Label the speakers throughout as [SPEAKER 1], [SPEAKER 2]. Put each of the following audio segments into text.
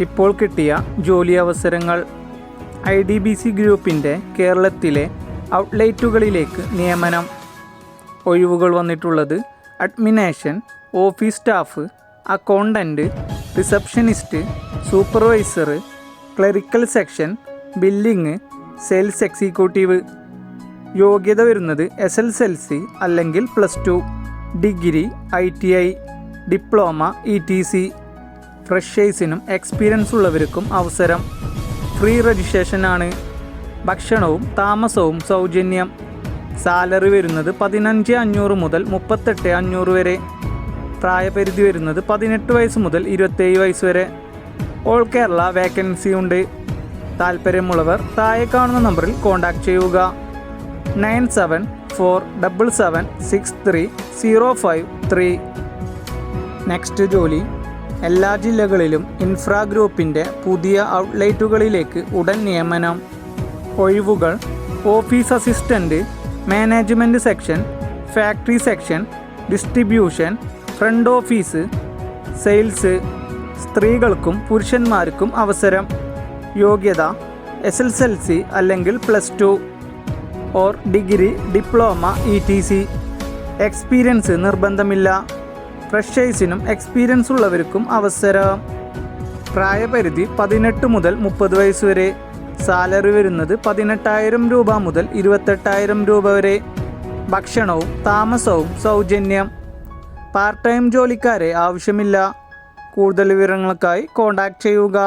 [SPEAKER 1] ഇപ്പോൾ കിട്ടിയ ജോലി അവസരങ്ങൾ. IDBC ഗ്രൂപ്പിൻ്റെ കേരളത്തിലെ ഔട്ട്ലെറ്റുകളിലേക്ക് നിയമനം. ഒഴിവുകൾ വന്നിട്ടുള്ളത് administration, office staff, accountant, receptionist, supervisor, clerical section, billing, sales executive. യോഗ്യത വരുന്നത് SSLC അല്ലെങ്കിൽ +2, ഡിഗ്രി, ITI, ഡിപ്ലോമ, ETC. ഫ്രഷേഴ്സിനും എക്സ്പീരിയൻസ് ഉള്ളവർക്കും അവസരം. ഫ്രീ രജിസ്ട്രേഷനാണ്. ഭക്ഷണവും താമസവും സൗജന്യം. സാലറി വരുന്നത് 15,500 മുതൽ 38,500 വരെ. പ്രായപരിധി വരുന്നത് 18 വയസ്സ് മുതൽ 27 വയസ്സ് വരെ. ഓൾ കേരള വേക്കൻസി ഉണ്ട്. താല്പര്യമുള്ളവർ താഴെ കാണുന്ന നമ്പറിൽ കോൺടാക്റ്റ് ചെയ്യുക. 9747763053. നെക്സ്റ്റ് ജോലി. എല്ലാ ജില്ലകളിലും ഇൻഫ്രാ ഗ്രൂപ്പിൻ്റെ പുതിയ ഔട്ട്ലെറ്റുകളിലേക്ക് ഉടൻ നിയമനം. ഒഴിവുകൾ office assistant, management section, factory section, distribution, front office, sales. സ്ത്രീകൾക്കും പുരുഷന്മാർക്കും അവസരം. യോഗ്യത SSLC അല്ലെങ്കിൽ +2 or degree, diploma, ETC. Experience നിർബന്ധമില്ല. ഫ്രഷേഴ്സിനും എക്സ്പീരിയൻസ് ഉള്ളവർക്കും അവസരം. പ്രായപരിധി 18 മുതൽ 30 വയസ്സ് വരെ. സാലറി വരുന്നത് 18,000 രൂപ മുതൽ 28,000 രൂപ വരെ. ഭക്ഷണവും താമസവും സൗജന്യം. പാർട്ട് ടൈം ജോലിക്കാരെ ആവശ്യമില്ല. കൂടുതൽ വിവരങ്ങൾക്കായി കോൺടാക്റ്റ് ചെയ്യുക.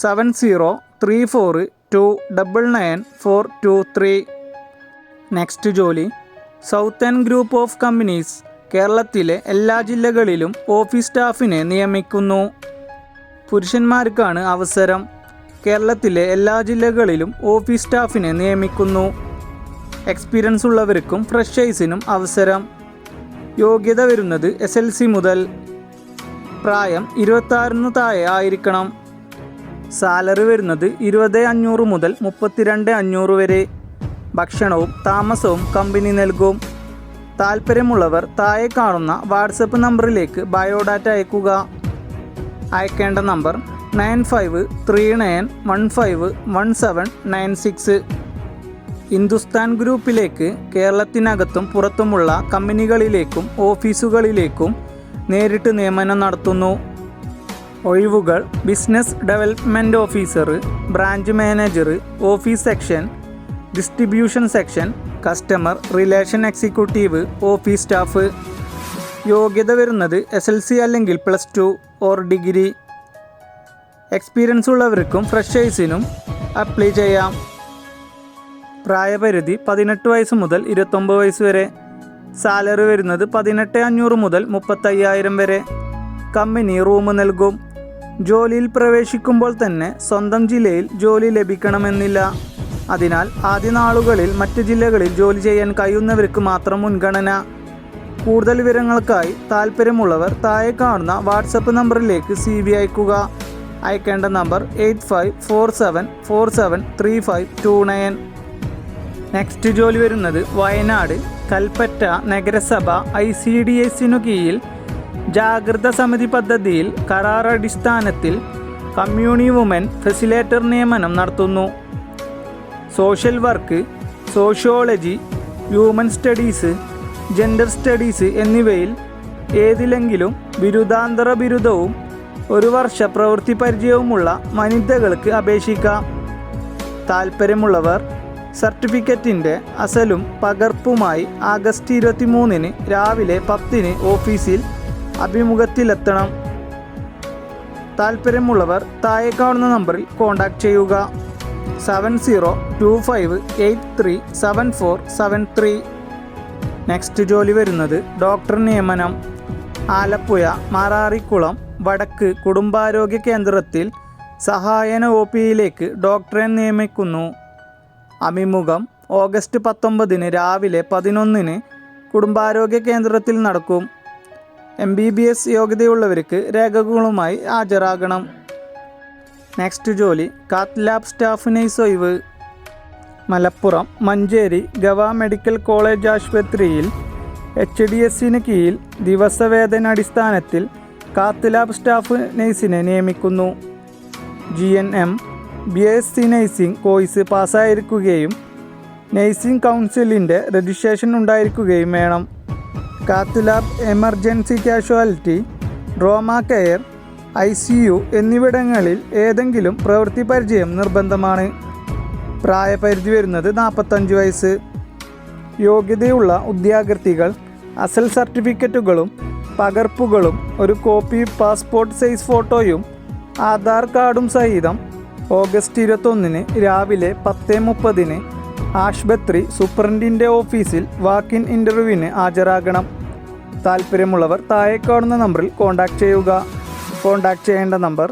[SPEAKER 1] 7034299423. നെക്സ്റ്റ് ജോലി. സൗത്തേൺ ഗ്രൂപ്പ് ഓഫ് കമ്പനീസ് കേരളത്തിലെ എല്ലാ ജില്ലകളിലും ഓഫീസ് സ്റ്റാഫിനെ നിയമിക്കുന്നു. പുരുഷന്മാർക്കാണ് അവസരം. കേരളത്തിലെ എല്ലാ ജില്ലകളിലും ഓഫീസ് സ്റ്റാഫിനെ നിയമിക്കുന്നു. എക്സ്പീരിയൻസ് ഉള്ളവർക്കും ഫ്രഷേഴ്സിനും അവസരം. യോഗ്യത വരുന്നത് SSLC മുതൽ. പ്രായം 26 താഴെ ആയിരിക്കണം. സാലറി വരുന്നത് 20,500 മുതൽ 32,500 വരെ. ഭക്ഷണവും താമസവും കമ്പനി നൽകും. താല്പര്യമുള്ളവർ താഴെ കാണുന്ന വാട്സപ്പ് നമ്പറിലേക്ക് ബയോഡാറ്റ അയക്കുക. അയക്കേണ്ട നമ്പർ 9539151796. ഹിന്ദുസ്ഥാൻ ഗ്രൂപ്പിലേക്ക് കേരളത്തിനകത്തും പുറത്തുമുള്ള കമ്പനികളിലേക്കും ഓഫീസുകളിലേക്കും നേരിട്ട് നിയമനം നടത്തുന്നു. ഒഴിവുകൾ business development officer, branch manager, office section, distribution section, customer relation executive, office staff. യോഗ്യത വരുന്നത് SSLC അല്ലെങ്കിൽ +2 ഓർ ഡിഗ്രി. എക്സ്പീരിയൻസ് ഉള്ളവർക്കും ഫ്രഷേഴ്സിനും അപ്ലൈ ചെയ്യാം. പ്രായപരിധി 18 വയസ്സ് മുതൽ 29 വയസ്സ് വരെ. സാലറി വരുന്നത് 18,500 മുതൽ 35,000 വരെ. കമ്പനി റൂം നൽകും. ജോലിയിൽ പ്രവേശിക്കുമ്പോൾ തന്നെ സ്വന്തം ജില്ലയിൽ ജോലി ലഭിക്കണമെന്നില്ല. അതിനാൽ ആദ്യ നാളുകളിൽ മറ്റ് ജില്ലകളിൽ ജോലി ചെയ്യാൻ കഴിയുന്നവർക്ക് മാത്രം മുൻഗണന. കൂടുതൽ വിവരങ്ങൾക്കായി താല്പര്യമുള്ളവർ താഴെ കാണുന്ന വാട്സപ്പ് നമ്പറിലേക്ക് CV അയക്കുക. അയക്കേണ്ട നമ്പർ 8547473529. നെക്സ്റ്റ് ജോലി വരുന്നത് വയനാട് കൽപ്പറ്റ നഗരസഭ ICDSനു കീഴിൽ ജാഗ്രത സമിതി പദ്ധതിയിൽ കരാറടിസ്ഥാനത്തിൽ കമ്മ്യൂണി വുമൻ ഫെസിലേറ്റർ നിയമനം നടത്തുന്നു. Social work, sociology, human studies, gender studies എന്നിവയിൽ ഏതിലെങ്കിലും ബിരുദാന്തര ബിരുദവും 1 വർഷ പ്രവൃത്തി പരിചയവുമുള്ള വനിതകൾക്ക് അപേക്ഷിക്കാം. താല്പര്യമുള്ളവർ സർട്ടിഫിക്കറ്റിൻ്റെ അസലും പകർപ്പുമായി ആഗസ്റ്റ് 23 രാവിലെ 10 ഓഫീസിൽ അഭിമുഖത്തിലെത്തണം. താല്പര്യമുള്ളവർ താഴെ കാണുന്ന നമ്പറിൽ കോൺടാക്റ്റ് ചെയ്യുക. 7025837473. നെക്സ്റ്റ് ജോലി വരുന്നത് ഡോക്ടർ നിയമനം. ആലപ്പുഴ മാറാറിക്കുളം വടക്ക് കുടുംബാരോഗ്യ കേന്ദ്രത്തിൽ സഹായന OPയിലേക്ക് ഡോക്ടറെ നിയമിക്കുന്നു. അഭിമുഖം ഓഗസ്റ്റ് 19 രാവിലെ 11 കുടുംബാരോഗ്യ കേന്ദ്രത്തിൽ നടക്കും. MBBS യോഗ്യതയുള്ളവർക്ക് രേഖകളുമായി ഹാജരാകണം. നെക്സ്റ്റ് ജോലി കാത്ത് ലാബ് സ്റ്റാഫ് നഴ്സ് ഒഴിവ്. മലപ്പുറം മഞ്ചേരി ഗവ മെഡിക്കൽ കോളേജ് ആശുപത്രിയിൽ HDSന് കീഴിൽ ദിവസവേതന അടിസ്ഥാനത്തിൽ കാത്ത് ലാബ് സ്റ്റാഫ് നഴ്സിനെ നിയമിക്കുന്നു. GNM BSc നഴ്സിംഗ് കോഴ്സ് പാസ്സായിരിക്കുകയും നഴ്സിംഗ് കൗൺസിലിൻ്റെ രജിസ്ട്രേഷൻ ഉണ്ടായിരിക്കുകയും വേണം. Cath lab, emergency casualty, trauma care, ICU എന്നിവിടങ്ങളിൽ ഏതെങ്കിലും പ്രവൃത്തി പരിചയം നിർബന്ധമാണ്. പ്രായപരിധി വരുന്നത് 45 വയസ്സ്. യോഗ്യതയുള്ള ഉദ്യോഗാർത്ഥികൾ അസൽ സർട്ടിഫിക്കറ്റുകളും പകർപ്പുകളും ഒരു കോപ്പി പാസ്പോർട്ട് സൈസ് ഫോട്ടോയും ആധാർ കാർഡും സഹിതം ഓഗസ്റ്റ് 21 രാവിലെ 10:30 ആശുപത്രി സൂപ്രണ്ടിൻ്റെ ഓഫീസിൽ വാക്ക്-ഇൻ ഇൻ്റർവ്യൂവിന് ഹാജരാകണം. താൽപ്പര്യമുള്ളവർ താഴെ കാണുന്ന നമ്പറിൽ കോൺടാക്റ്റ് ചെയ്യുക. കോൺടാക്റ്റ് ചെയ്യേണ്ട നമ്പർ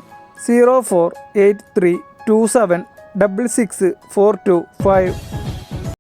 [SPEAKER 1] 0483276642 5.